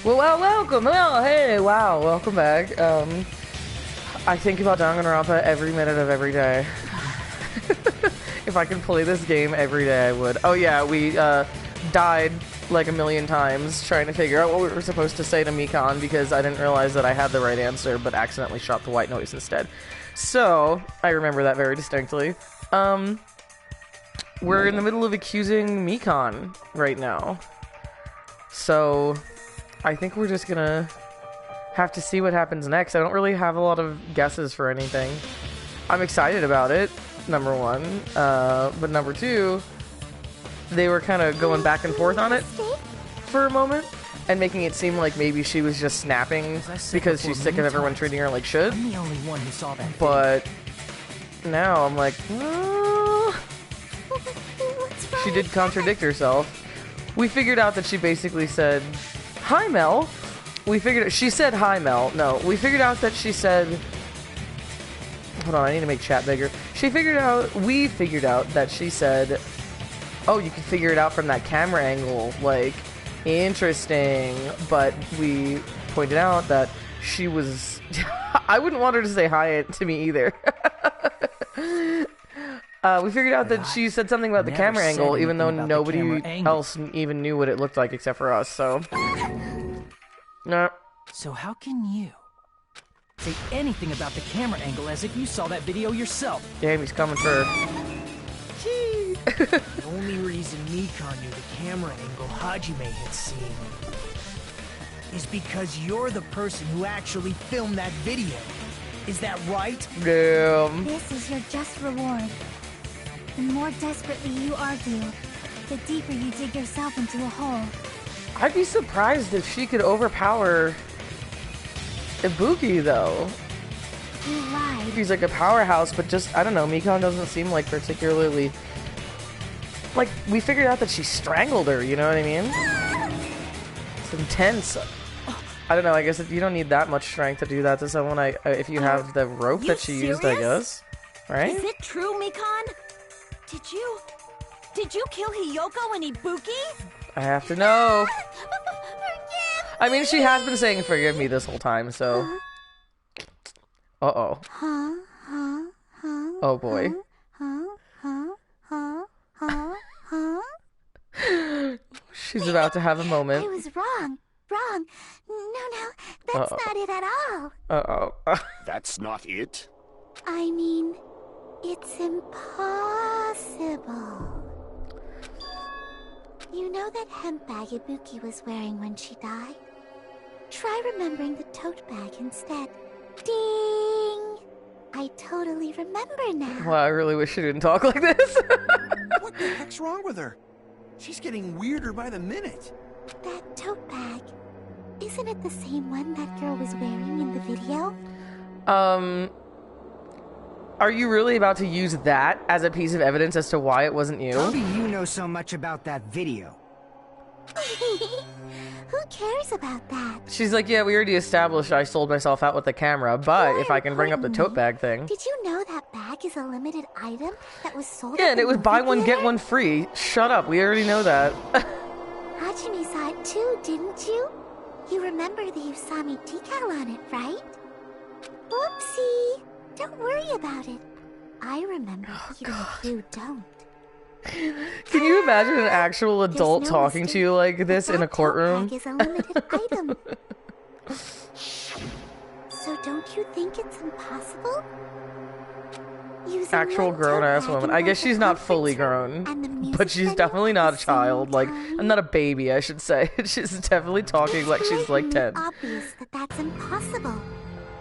Well, welcome. Well, hey, wow, welcome back. I think about Danganronpa every minute of every day. If I could play this game every day, I would. Oh yeah, we died like a million times trying to figure out what we were supposed to say to Mikon because I didn't realize that I had the right answer, but accidentally shot the white noise instead. So, I remember that very distinctly. We're in the middle of accusing Mikon right now. So, I think we're just gonna have to see what happens next. I don't really have a lot of guesses for anything. I'm excited about it, number one. But number two, they were kind of going back and forth on it for a moment and making it seem like maybe she was just snapping because she's sick of everyone treating her like shit. I'm the only one who saw that. But now I'm like, she did contradict herself. We figured out that she basically said, "Hi, Mel." She said, "Hi, Mel." No, we figured out that she said, hold on, I need to make chat bigger. We figured out that she said, "Oh, you can figure it out from that camera angle." Like, interesting. But we pointed out that she was, I wouldn't want her to say hi to me either. We figured out that she said something about the camera angle, even though nobody else even knew what it looked like except for us, so. No. So how can you say anything about the camera angle as if you saw that video yourself? Damn, he's coming for her. The only reason Mikon knew the camera angle Hajime had seen is because you're the person who actually filmed that video. Is that right? Damn. This is your just reward. The more desperately you argue, the deeper you dig yourself into a hole. I'd be surprised if she could overpower Ibuki, though. You lied. He's like a powerhouse, but just, I don't know, Mikon doesn't seem like particularly... Like, we figured out that she strangled her, you know what I mean? It's intense. I don't know, I guess if you don't need that much strength to do that to someone, if you have the rope that she used, I guess. Right? Is it true, Mikon? Did you kill Hiyoko and Ibuki? I have to know. I mean, she has been saying forgive me this whole time, so... Uh-oh. Oh boy. She's about to have a moment. I was wrong. No, that's not it at all. Uh-oh. That's not it? I mean, it's impossible. You know that hemp bag Ibuki was wearing when she died? Try remembering the tote bag instead. Ding! I totally remember now. Wow, I really wish she didn't talk like this. What the heck's wrong with her? She's getting weirder by the minute. That tote bag, isn't it the same one that girl was wearing in the video? Are you really about to use that as a piece of evidence as to why it wasn't you? How do you know so much about that video? Who cares about that? She's like, yeah, we already established I sold myself out with the camera, but if I can bring up the tote bag thing... Did you know that bag is a limited item that was sold? Yeah, and it was buy one, get one free. Shut up, we already know that. Hajime saw it too, didn't you? You remember the Usami decal on it, right? Oopsie! Don't worry about it. I remember, even if you don't. Can you imagine an actual adult talking to you like this in a courtroom? That tote bag is a limited item. So don't you think it's impossible? Using Actual one grown-ass tote bag woman. in I both guess the she's not conference fully room grown, and the music but she's venue definitely at not the a child. same Like, time? I'm not a baby, I should say. She's definitely talking like she's like 10. Obvious that that's impossible.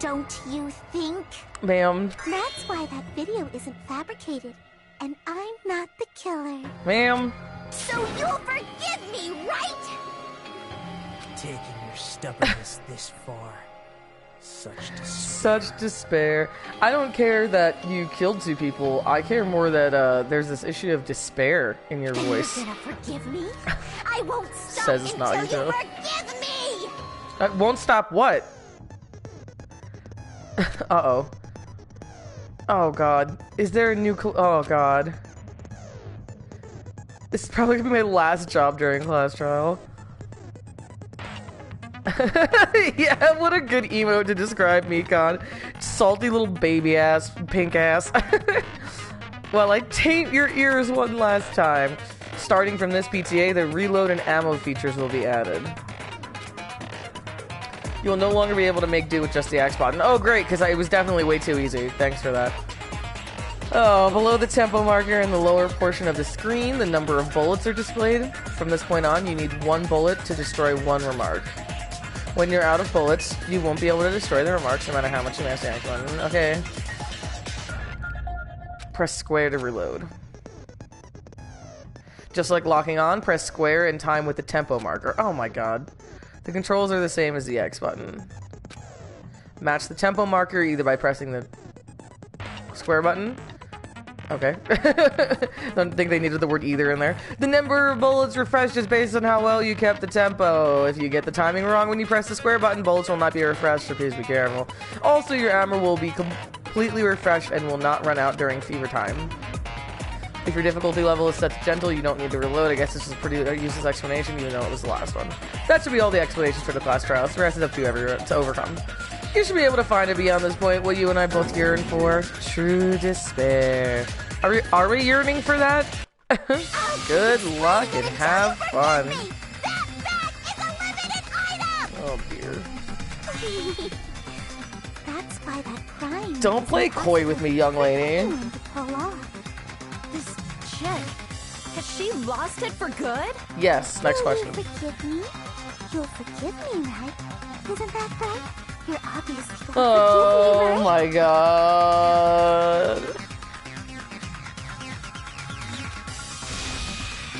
Don't you think? Ma'am. That's why that video isn't fabricated, and I'm not the killer. Ma'am. So you'll forgive me, right? Taking your stubbornness this far. Such despair. I don't care that you killed 2 people. I care more that there's this issue of despair in your voice. You're gonna forgive me? I won't stop Says it's not until you, you though. forgive me! Won't stop what? Uh-oh. Oh, God. Is there a new... Oh, God. This is probably gonna be my last job during class trial. Yeah, what a good emote to describe Mikon. Salty little baby ass, pink ass. Well, I taint your ears one last time. Starting from this PTA, the reload and ammo features will be added. You will no longer be able to make do with just the X button. Oh, great, because it was definitely way too easy. Thanks for that. Oh, below the tempo marker in the lower portion of the screen, the number of bullets are displayed. From this point on, you need 1 bullet to destroy 1 remark. When you're out of bullets, you won't be able to destroy the remarks no matter how much you mash the X button. Okay. Press square to reload. Just like locking on, press square in time with the tempo marker. Oh my god. The controls are the same as the X button. Match the tempo marker either by pressing the square button. Okay. Don't think they needed the word either in there. The number of bullets refreshed is based on how well you kept the tempo. If you get the timing wrong when you press the square button, bullets will not be refreshed, so please be careful. Also, your ammo will be completely refreshed and will not run out during fever time. If your difficulty level is set to gentle, you don't need to reload. I guess this is a pretty useless explanation, even though it was the last one. That should be all the explanations for the class trials. The rest is up to you to overcome. You should be able to find it beyond this point, what you and I both yearn for. True despair. Are we yearning for that? Good luck and have fun. Oh dear. That's why that crime. Don't play coy with me, young lady. This chick, has she lost it for good? Yes, next question. Will you forgive me? You'll forgive me, right? Isn't that right? You're obviously gonna Oh forgive me, right? my god.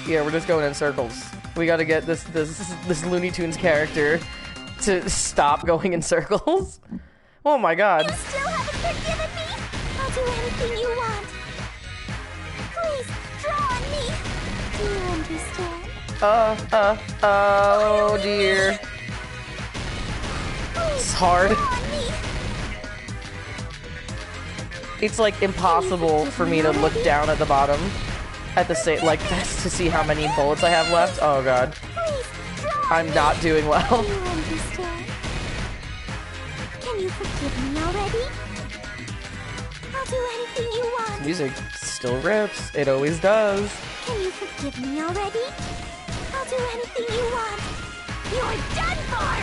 Yeah, we're just going in circles. We gotta get this Looney Tunes character to stop going in circles. Oh my god. You still haven't forgiven me? I'll do anything you want. Please, draw on me. Do you understand? Oh dear. It's hard. Draw on me. It's like impossible for me to look down at the bottom at the same, like, to see how many bullets I have left. Oh god. Please, draw on I'm not doing well. me. Do you understand? Can you forgive me already? I'll do anything you want. Music still rips. It always does. Can you forgive me already? I'll do anything you want. You're done for!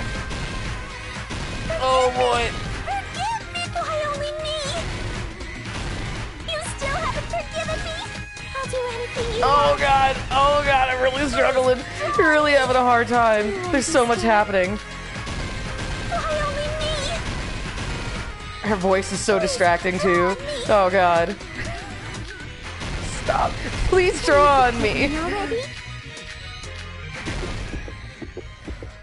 Oh boy. Forgive me! Why only me? You still haven't forgiven me? I'll do anything you Oh want. god. Oh god, I'm really struggling. Really having a hard time. There's so much happening. Why only me? Her voice is so distracting too. Oh god. Stop. Please draw on me. You already?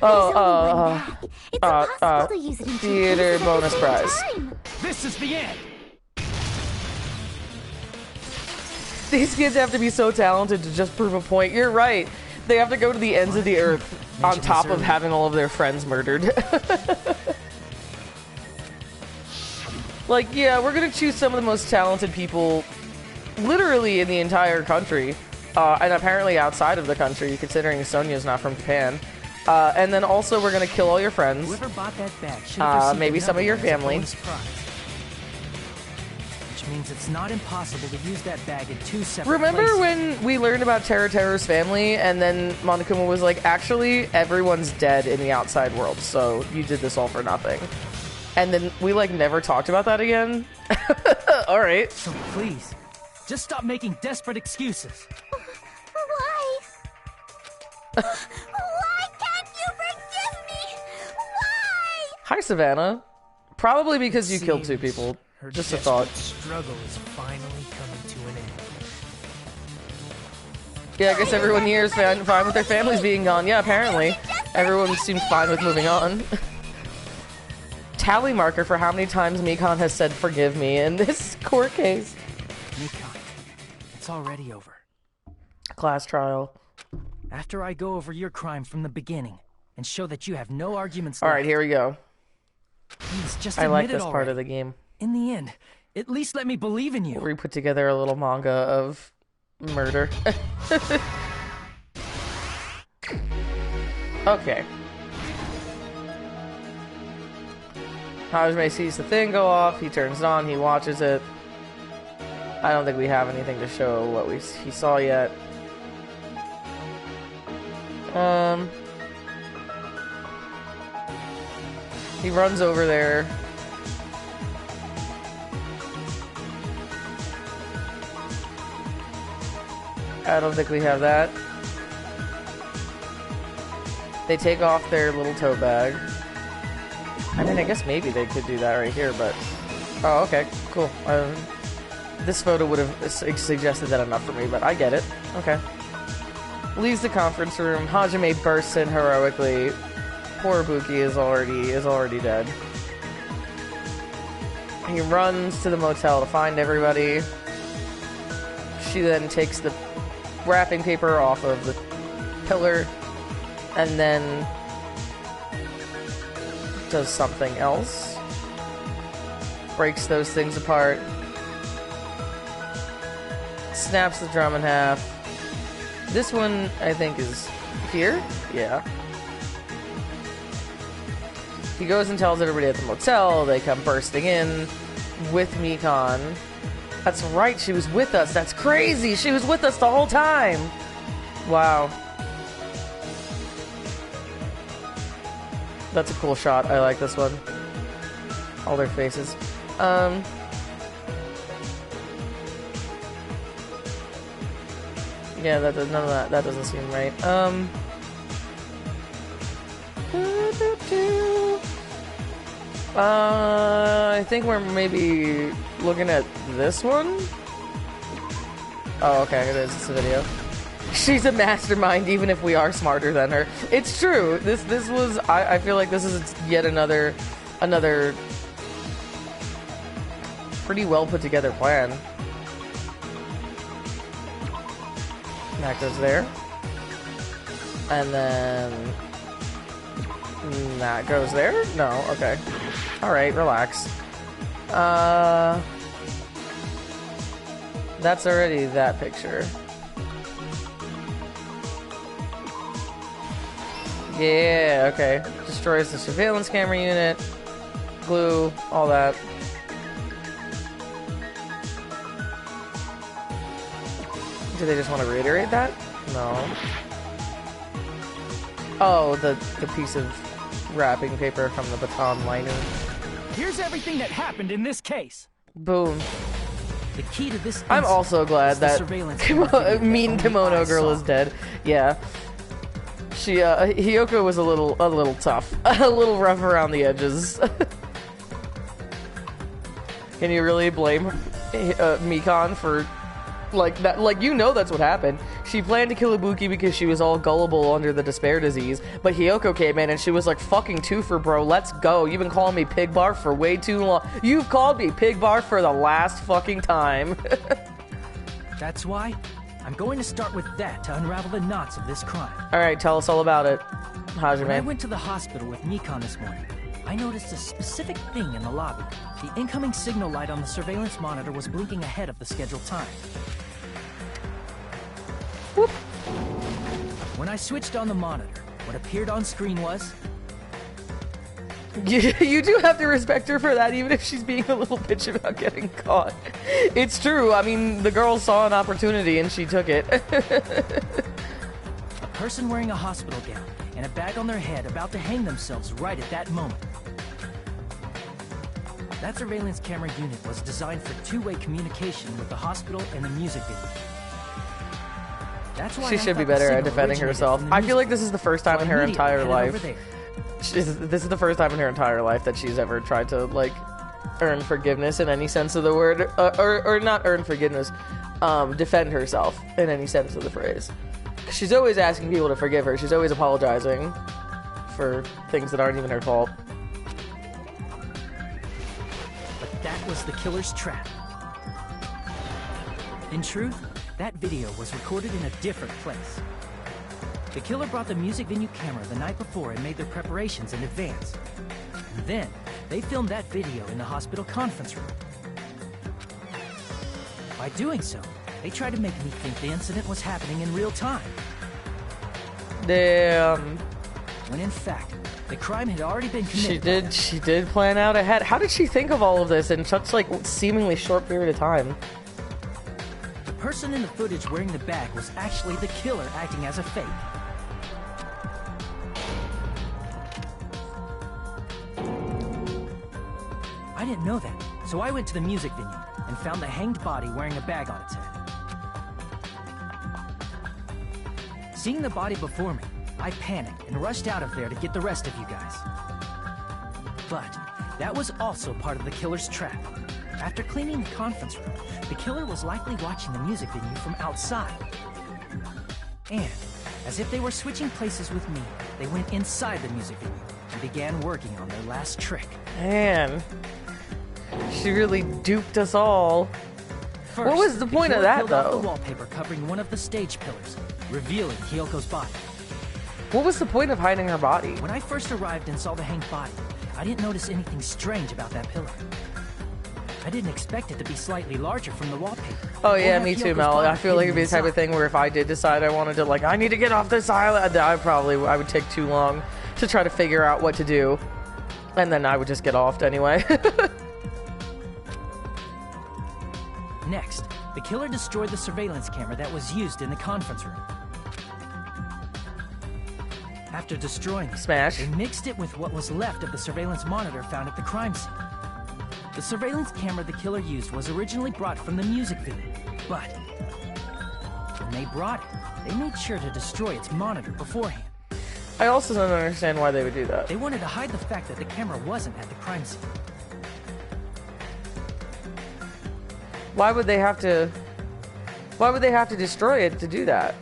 Oh, It's impossible to use it in theater two places bonus at the prize. same time. This is the end. These kids have to be so talented to just prove a point. You're right. They have to go to the ends of the earth on top of having all of their friends murdered. Like, yeah, we're gonna choose some of the most talented people literally in the entire country. And apparently outside of the country, considering Sonia's not from Japan. And then also we're gonna kill all your friends. Whoever bought that bag should have received maybe some of your another one as a family. bonus prize. Which means it's not impossible to use that bag in 2 separate Remember places. when we learned about Teru's family, and then Monokuma was like, actually, everyone's dead in the outside world, so you did this all for nothing. And then we, like, never talked about that again? Alright. So please, just stop making desperate excuses. Why? Why can't you forgive me? Why? Hi, Savannah. Probably because you killed 2 people. Her Just a desperate thought. struggle is finally coming to an end. Yeah, I guess everyone here is fine with their families being gone. Yeah, apparently. Everyone seems fine with moving on. Tally marker for how many times Mikon has said forgive me in this court case. Mikon, it's already over. Class trial. After I go over your crime from the beginning and show that you have no arguments Alright, left, here we go. please just I like admit it this part of already. the game. In the end, at least let me believe in you. We put together a little manga of murder. Okay. Hajime sees the thing go off, he turns it on, he watches it. I don't think we have anything to show what he saw yet. He runs over there. I don't think we have that. They take off their little tote bag. I mean, I guess maybe they could do that right here, but... Oh, okay, cool. This photo would have suggested that enough for me, but I get it. Okay. Leaves the conference room. Hajime bursts in heroically. Poor Buki is already dead. He runs to the motel to find everybody. She then takes the wrapping paper off of the pillar and then does something else. Breaks those things apart. Snaps the drum in half. This one, I think, is here? Yeah. He goes and tells everybody at the motel. They come bursting in with Mikan. That's right, she was with us. That's crazy. She was with us the whole time. Wow. That's a cool shot. I like this one. All their faces. Yeah, none of that doesn't seem right. I think we're maybe looking at this one. Oh, okay, it is. It's a video. She's a mastermind, even if we are smarter than her. It's true. This was. I feel like this is yet another pretty well put together plan. That goes there. And then that goes there? No, okay. Alright, relax. That's already that picture. Yeah, okay. Destroys the surveillance camera unit. Glue, all that. Do they just want to reiterate that? No. Oh, the piece of wrapping paper from the baton liner. Here's everything that happened in this case. Boom. The key to this I'm also glad that mean kimono girl is dead. Yeah. She Hiyoko was a little tough. A little rough around the edges. Can you really blame Mikan for like that? Like, you know that's what happened. She planned to kill Ibuki because she was all gullible under the despair disease, but Hiyoko came in and she was like, fucking twofer, bro, let's go. You've been calling me Pig Bar for way too long. You've called me Pig Bar for the last fucking time. That's why I'm going to start with that to unravel the knots of this crime. Alright, tell us all about it, Hajime. When I went to the hospital with Mikan this morning, I noticed a specific thing in the lobby. The incoming signal light on the surveillance monitor was blinking ahead of the scheduled time. Whoop. When I switched on the monitor, what appeared on screen was... You do have to respect her for that, even if she's being a little bitch about getting caught. It's true. I mean, the girl saw an opportunity and she took it. A person wearing a hospital gown and a bag on their head about to hang themselves right at that moment. That surveillance camera unit was designed for two-way communication with the hospital and the music video. That's why she should be better at defending herself. I feel like this is the first time in her entire life. This is the first time in her entire life that she's ever tried to, like, earn forgiveness in any sense of the word. Or not earn forgiveness, defend herself in any sense of the phrase. She's always asking people to forgive her. She's always apologizing for things that aren't even her fault. But that was the killer's trap. In truth, that video was recorded in a different place. The killer brought the music venue camera the night before and made their preparations in advance. And then, they filmed that video in the hospital conference room. By doing so, they tried to make me think the incident was happening in real time. Damn. when in fact, the crime had already been committed. She did plan out ahead. How did she think of all of this in such, like, seemingly short period of time? The person in the footage wearing the bag was actually the killer acting as a fake. I didn't know that, so I went to the music venue and found the hanged body wearing a bag on its head. Seeing the body before me, I panicked and rushed out of there to get the rest of you guys. But that was also part of the killer's trap. After cleaning the conference room, the killer was likely watching the music venue from outside. And, as if they were switching places with me, they went inside the music venue and began working on their last trick. Man, she really duped us all. First, what was the point of killer that, peeled off though? the wallpaper covering one of the stage pillars, revealing Kyoko's body. What was the point of hiding her body? When I first arrived and saw the hanged body, I didn't notice anything strange about that pillar. I didn't expect it to be slightly larger from the wallpaper. Oh yeah, Or me have too, Kyoko's Mel. body I feel like it'd be the type of hidden thing where if I did decide I wanted to, like, I need to get off this island, I would take too long to try to figure out what to do. And then I would just get off anyway. Next, the killer destroyed the surveillance camera that was used in the conference room. After destroying it, Smash. they mixed it with what was left of the surveillance monitor found at the crime scene. The surveillance camera the killer used was originally brought from the music video, but when they brought it, they made sure to destroy its monitor beforehand. I also don't understand why they would do that. They wanted to hide the fact that the camera wasn't at the crime scene. Why would they have to destroy it to do that?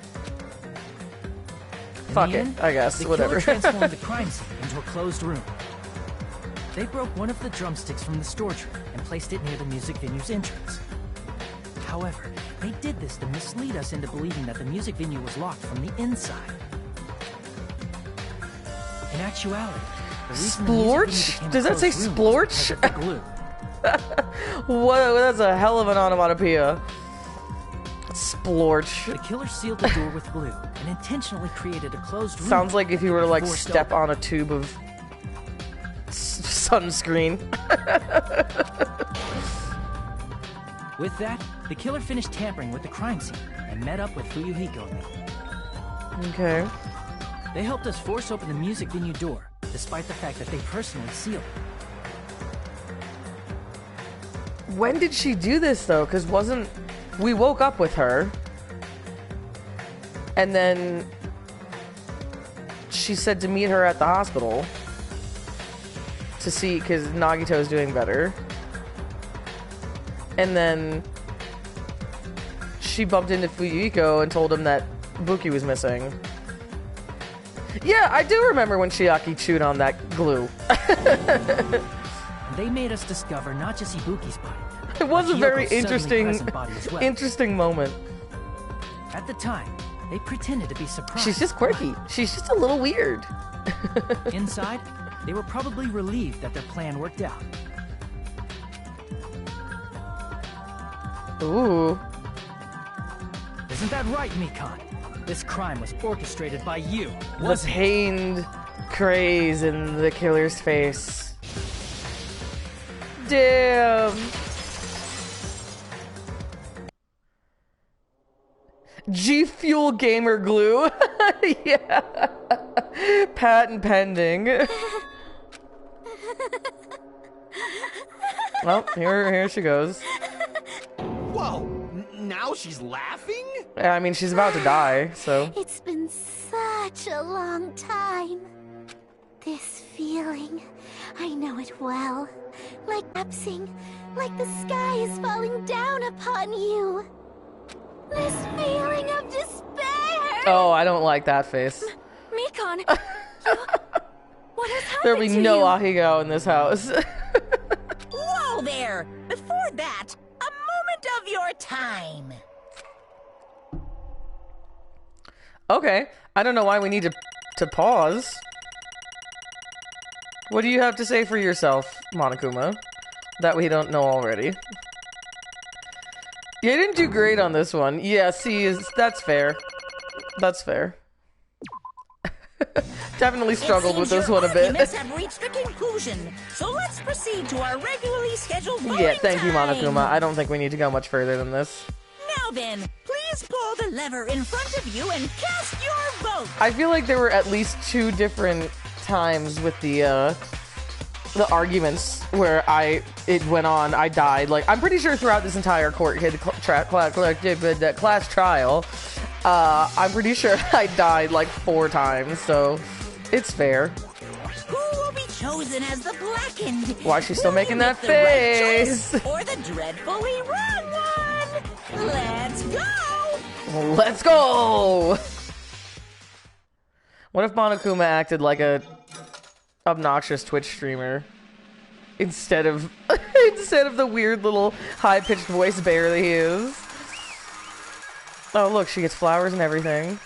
In Fuck the it, end, I guess, the whatever. killer transformed the crime scene into a closed room. They broke one of the drumsticks from the storage room and placed it near the music venue's entrance. However, they did this to mislead us into believing that the music venue was locked from the inside. In actuality, the reason the music venue Splorch? became a Does that say closed room was splorch? because of the glue. What? That's a hell of an onomatopoeia. Splorch. The killer sealed the door with glue and intentionally created a closed room. Sounds like if you were to, like, Forced step open. on a tube of sunscreen. With that, the killer finished tampering with the crime scene and met up with Fuyuhiko and me. Okay. They helped us force open the music venue door, despite the fact that they personally sealed it. When did she do this, though? Because we woke up with her, and then she said to meet her at the hospital to see, because Nagito's doing better. And then she bumped into Fuyuhiko and told him that Buki was missing. Yeah, I do remember when Chiaki chewed on that glue. They made us discover not just Ibuki's body. It was a but very Kyoko's suddenly present body as well. interesting moment. At the time, they pretended to be surprised. She's just quirky. She's just a little weird. Inside, they were probably relieved that their plan worked out. Ooh. Isn't that right, Mikan? This crime was orchestrated by you, The wasn't it? pained craze in the killer's face. Damn. G Fuel Gamer Glue. Yeah. Patent pending. Well, here she goes. Whoa! Now she's laughing? Yeah, I mean, she's about to die, so. It's been such a long time. This feeling, I know it well. Like collapsing, like the sky is falling down upon you. This feeling of despair. Oh, I don't like that face. Mikan, what has happened There'll be to no you? Ahigo in this house. Whoa there! Before that, a moment of your time. Okay, I don't know why we need to pause. What do you have to say for yourself, Monokuma, that we don't know already? You didn't do great on this one. Yeah, see, that's fair. That's fair. Definitely struggled with this one a Arguments bit. have reached a conclusion, so let's proceed to our regularly scheduled voting Yeah, thank you, time. Monokuma. I don't think we need to go much further than this. Now then, please pull the lever in front of you and cast your vote. I feel like there were at least 2 different times with the arguments where it went on. I died. Like, I'm pretty sure throughout this entire class trial, I'm pretty sure I died like 4 times. So it's fair. Who will be chosen as the blackened? Why is she still making that With the right face? choice or the dreadfully wrong one? Let's go! Let's go! What if Monokuma acted like a obnoxious Twitch streamer instead of the weird little high-pitched voice bear that he is? Oh, look, she gets flowers and everything.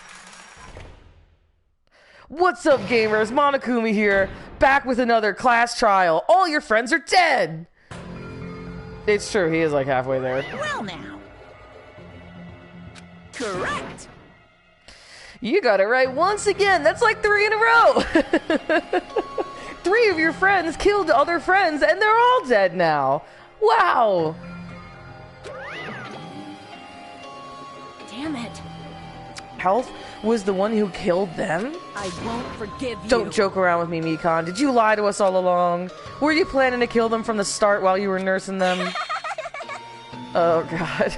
What's up, gamers? Monokuma here, back with another class trial. All your friends are dead! It's true, he is like halfway there. Well now. Correct. You got it right once again. That's like 3 in a row. 3 of your friends killed other friends, and they're all dead now. Wow. Damn it. Health was the one who killed them? I won't forgive you. Don't joke around with me, Mikan. Did you lie to us all along? Were you planning to kill them from the start while you were nursing them? Oh, God.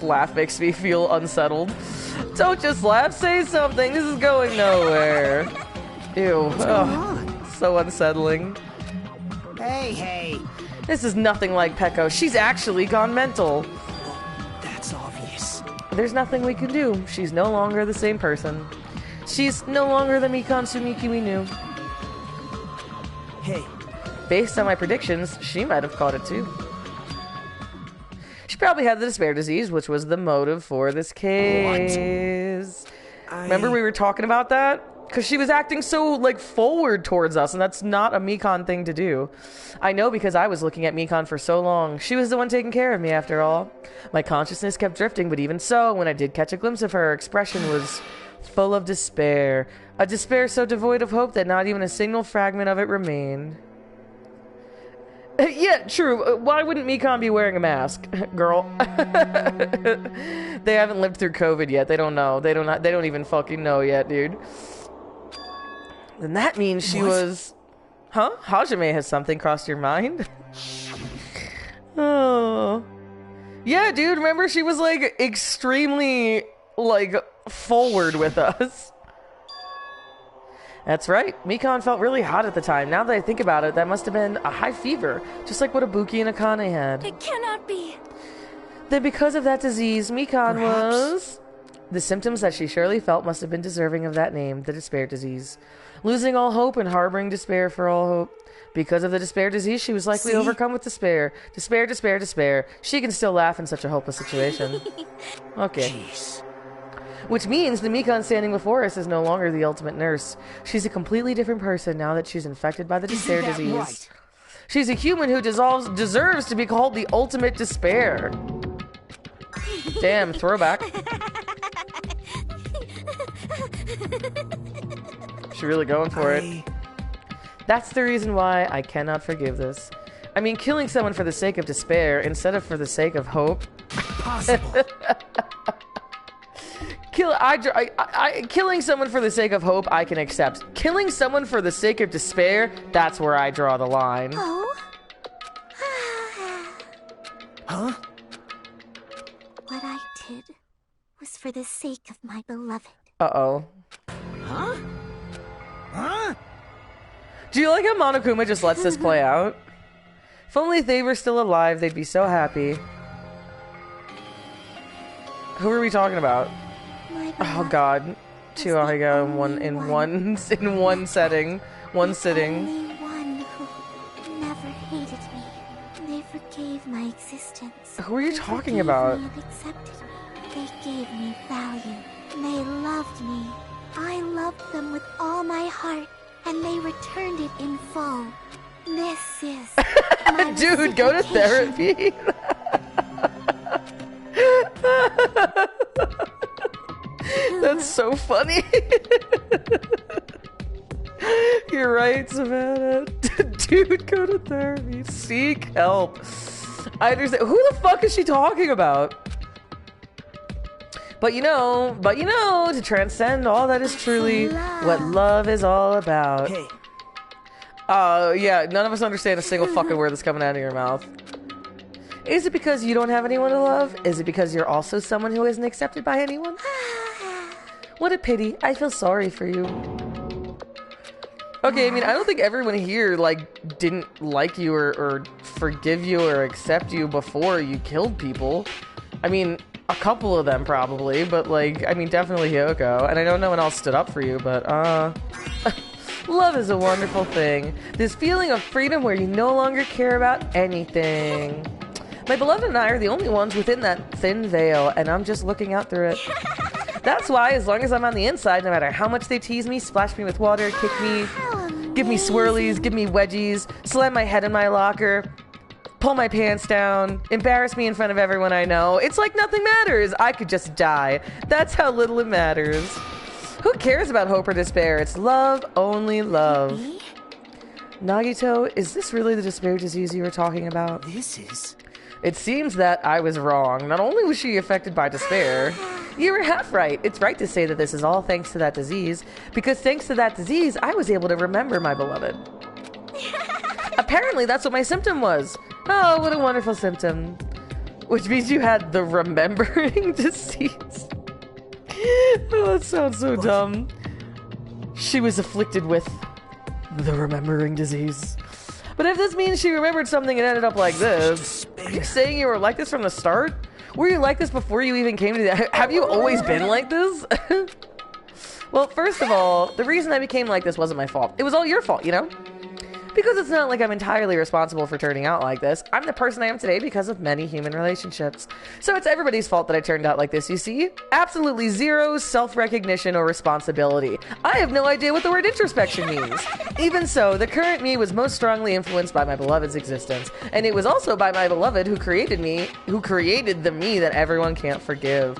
Laugh makes me feel unsettled. Don't just laugh, say something. This is going nowhere. Ew. Oh, so unsettling. Hey. This is nothing like Peko. She's actually gone mental. That's obvious. There's nothing we can do. She's no longer the same person. She's no longer the Mikan Sumiki we knew. Hey. Based on my predictions, she might have caught it too. She probably had the despair disease, which was the motive for this case. Remember we were talking about that? Because she was acting so, like, forward towards us, and that's not a Mikan thing to do. I know because I was looking at Mikan for so long. She was the one taking care of me, after all. My consciousness kept drifting, but even so, when I did catch a glimpse of her, her expression was full of despair. A despair so devoid of hope that not even a single fragment of it remained. Yeah, true. Why wouldn't Mikan be wearing a mask, girl? They haven't lived through COVID yet. They don't know. They don't even fucking know yet, dude. Then that means she was... Huh? Hajime has something crossed your mind? Oh. Yeah, dude, remember she was, like, extremely, like, forward with us. That's right. Mikan felt really hot at the time. Now that I think about it, that must have been a high fever, just like what Ibuki and Akane had. It cannot be. Then because of that disease, Mikan was... The symptoms that she surely felt must have been deserving of that name, the despair disease. Losing all hope and harboring despair for all hope. Because of the despair disease, she was likely overcome with despair. Despair, despair, despair. She can still laugh in such a hopeless situation. Okay. Jeez. Which means the Mikan standing before us is no longer the ultimate nurse. She's a completely different person now that she's infected by the despair disease. Right? She's a human who deserves to be called the ultimate despair. Damn, throwback. She's really going for it. That's the reason why I cannot forgive this. I mean, killing someone for the sake of despair instead of for the sake of hope. Possible. Killing someone for the sake of hope, I can accept. Killing someone for the sake of despair, that's where I draw the line. Oh? Huh? What I did was for the sake of my beloved. Uh-oh. Huh? Huh? Do you like how Monokuma just lets this play out? If only they were still alive, they'd be so happy. Who are we talking about? My Oh beloved god. was Two the Aiga in only one setting. One sitting. only one who never hated me. They forgave my existence. Who are you They talking forgave about? me and accepted me. They gave me value. They loved me. I loved them with all my heart, and they returned it in full. This is my Dude, go to reciprocation. therapy. That's so funny. You're right, Savannah. Dude, go to therapy. Seek help. I understand. Who the fuck is she talking about? But you know, to transcend all that is truly what love is all about. Hey. Yeah, none of us understand a single fucking word that's coming out of your mouth. Is it because you don't have anyone to love? Is it because you're also someone who isn't accepted by anyone? What a pity. I feel sorry for you. Okay, I mean, I don't think everyone here, like, didn't like you or forgive you or accept you before you killed people. I mean, a couple of them probably, but, like, I mean, definitely Hyoko. And I know no one else stood up for you, but, love is a wonderful thing. This feeling of freedom where you no longer care about anything. My beloved and I are the only ones within that thin veil, and I'm just looking out through it. That's why, as long as I'm on the inside, no matter how much they tease me, splash me with water, kick me, give me swirlies, give me wedgies, slam my head in my locker, pull my pants down, embarrass me in front of everyone I know, it's like nothing matters. I could just die. That's how little it matters. Who cares about hope or despair? It's love, only love. Nagito, is this really the despair disease you were talking about? This is... It seems that I was wrong. Not only was she affected by despair, you were half right. It's right to say that this is all thanks to that disease, because thanks to that disease, I was able to remember my beloved. Apparently, that's what my symptom was. Oh, what a wonderful symptom. Which means you had the remembering disease. Oh, that sounds so dumb. She was afflicted with the remembering disease. But if this means she remembered something and ended up like this, are you saying you were like this from the start? Were you like this before you even came to the... Have you always been like this? Well, first of all, the reason I became like this wasn't my fault. It was all your fault, you know? Because it's not like I'm entirely responsible for turning out like this. I'm the person I am today because of many human relationships. So it's everybody's fault that I turned out like this, you see? Absolutely zero self-recognition or responsibility. I have no idea what the word introspection means. Even so, the current me was most strongly influenced by my beloved's existence. And it was also by my beloved who created me, who created the me that everyone can't forgive.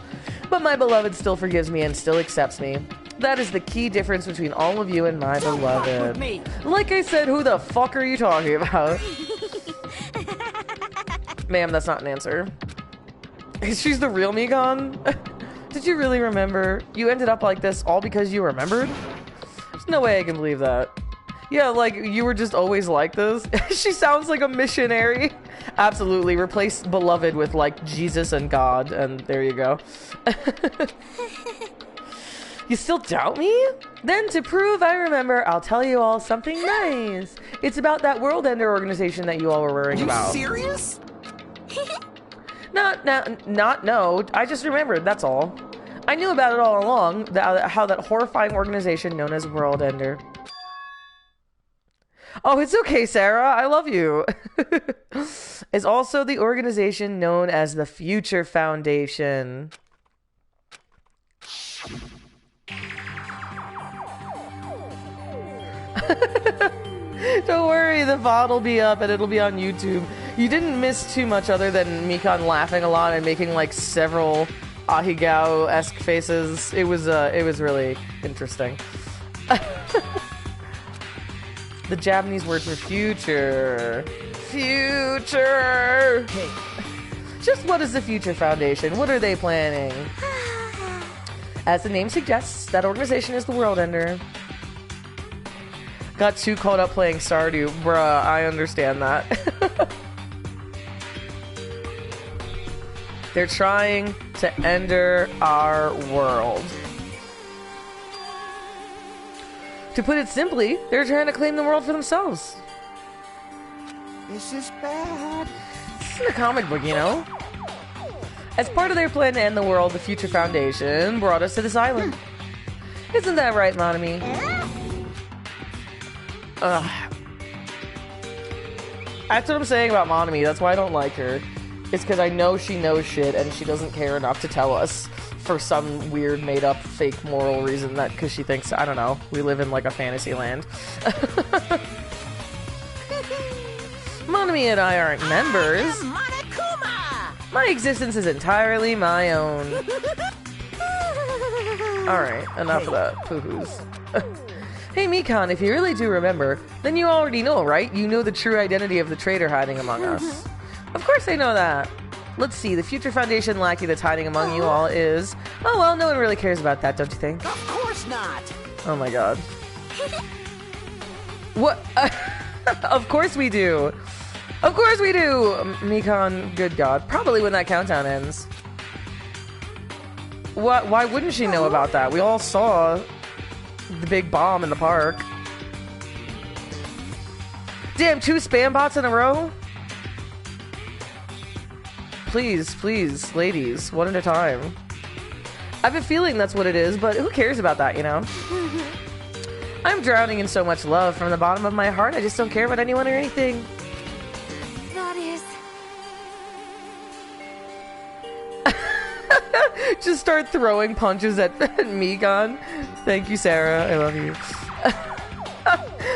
But my beloved still forgives me and still accepts me. That is the key difference between all of you and my beloved. Like I said, who the fuck are you talking about? Ma'am, that's not an answer. She's the real me gone? Did you really remember? You ended up like this all because you remembered? There's no way I can believe that. Yeah, like, you were just always like this? She sounds like a missionary. Absolutely, replace beloved with, like, Jesus and God, and there you go. You still doubt me? Then to prove I remember, I'll tell you all something nice. It's about that World Ender organization that you all were worrying about. You serious? No. I just remembered, that's all. I knew about it all along, how that horrifying organization known as World Ender. Oh, it's okay, Sarah. I love you. Is also the organization known as the Future Foundation. Don't worry, the VOD will be up and it'll be on YouTube. You didn't miss too much other than Mikan laughing a lot and making like several Ahigao-esque faces. It was really interesting. The Japanese word for future. Future! Hey. Just what is the Future Foundation? What are they planning? As the name suggests, that organization is the World Ender. Got too caught up playing Stardew. Bruh, I understand that. They're trying to ender our world. To put it simply, they're trying to claim the world for themselves. This is bad. This isn't a comic book, you know? As part of their plan to end the world, the Future Foundation brought us to this island. Isn't that right, Monami? Ugh. That's what I'm saying about Monami. That's why I don't like her. It's because I know she knows shit and she doesn't care enough to tell us for some weird made-up fake moral reason that because she thinks, I don't know, we live in like a fantasy land. Monami and I aren't members. My existence is entirely my own. Alright, enough of that poo-hoos. Hey Mikon, if you really do remember, then you already know, right? You know the true identity of the traitor hiding among us. Of course I know that. Let's see, the future Foundation lackey that's hiding among you all is... Oh well, no one really cares about that, don't you think? Of course not. Oh my god. What? Of course we do. Of course we do! Mikon, good god. Probably when that countdown ends. What? Why wouldn't she know about that? We all saw the big bomb in the park. Damn, 2 spam bots in a row? Please, please, ladies, one at a time. I have a feeling that's what it is, but who cares about that, you know? I'm drowning in so much love from the bottom of my heart, I just don't care about anyone or anything. That is... Just start throwing punches at Mikon. Thank you, Sarah. I love you.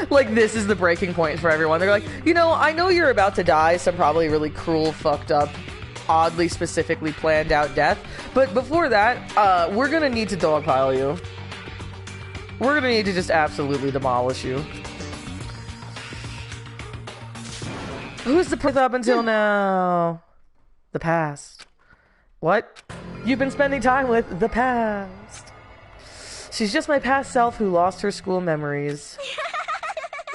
Like, this is the breaking point for everyone. They're like, you know, I know you're about to die some probably really cruel, fucked up, oddly specifically planned out death, but before that, we're gonna need to dogpile you. We're gonna need to just absolutely demolish you. Who's the person up until now? The past. What? You've been spending time with the past. She's just my past self who lost her school memories.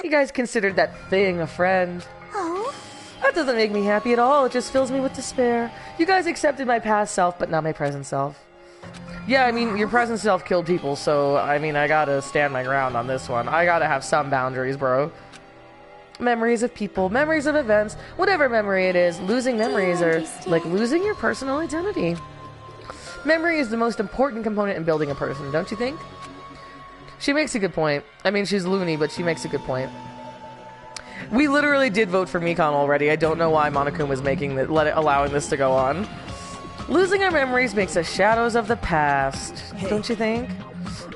You guys considered that thing a friend. Oh? That doesn't make me happy at all. It just fills me with despair. You guys accepted my past self, but not my present self. Yeah, I mean, your present self killed people, so, I mean, I gotta stand my ground on this one. I gotta have some boundaries, bro. Memories of people, memories of events, whatever memory it is, losing memories are like losing your personal identity. Memory is the most important component in building a person, don't you think? She makes a good point. I mean, she's loony, but she makes a good point. We literally did vote for Mikon already. I don't know why Monokuma was making that, allowing this to go on. Losing our memories makes us shadows of the past, don't you think?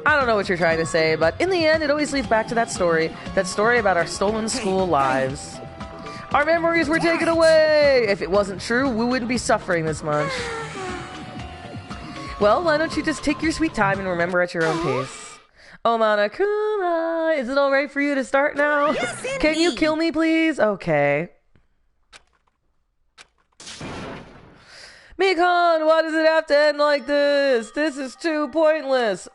I don't know what you're trying to say, but in the end, it always leads back to that story about our stolen school lives. Our memories were taken away! If it wasn't true, we wouldn't be suffering this much. Well, why don't you just take your sweet time and remember at your own pace? Oh, Monokuma, is it alright for you to start now? Yes, Can you kill me, please? Okay. Mikon, why does it have to end like this? This is too pointless.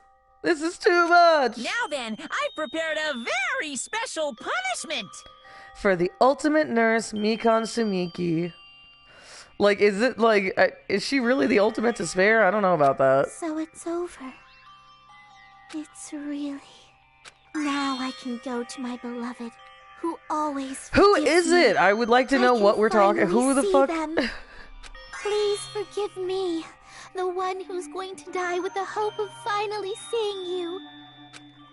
This is too much. Now then, I've prepared a very special punishment. For the ultimate nurse, Mikon Sumiki. Like, is she really the ultimate to spare? I don't know about that. So it's over. It's really... Now I can go to my beloved, who always Who forgives is me. it? I would like to know I what can we're talking. finally Who the see fuck? them. Please forgive me, the one who's going to die with the hope of finally seeing you.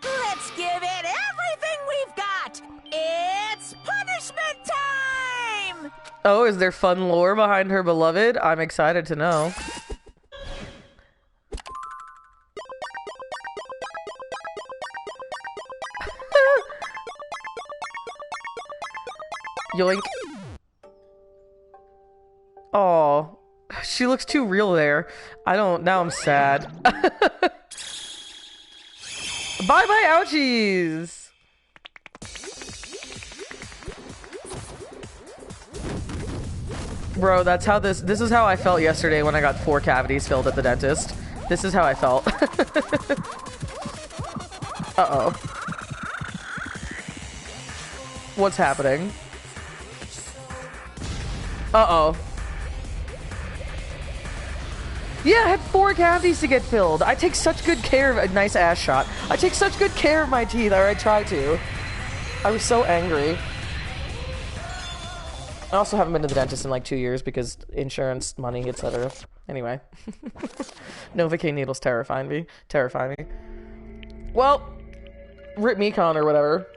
Let's give it everything we've got. It's punishment time! Oh, is there fun lore behind her beloved? I'm excited to know. Yoink. Oh, she looks too real there. Now I'm sad. Bye-bye, ouchies! Bro, that's how this is how I felt yesterday when I got 4 cavities filled at the dentist. This is how I felt. Uh-oh. What's happening? Uh-oh. Yeah, I had 4 cavities to get filled. I take such good care of a nice ass shot. I take such good care of my teeth, or I try to. I was so angry. I also haven't been to the dentist in like 2 years because insurance, money, etc. Anyway. Novocaine needles terrify me. Well, rip Mikon or whatever.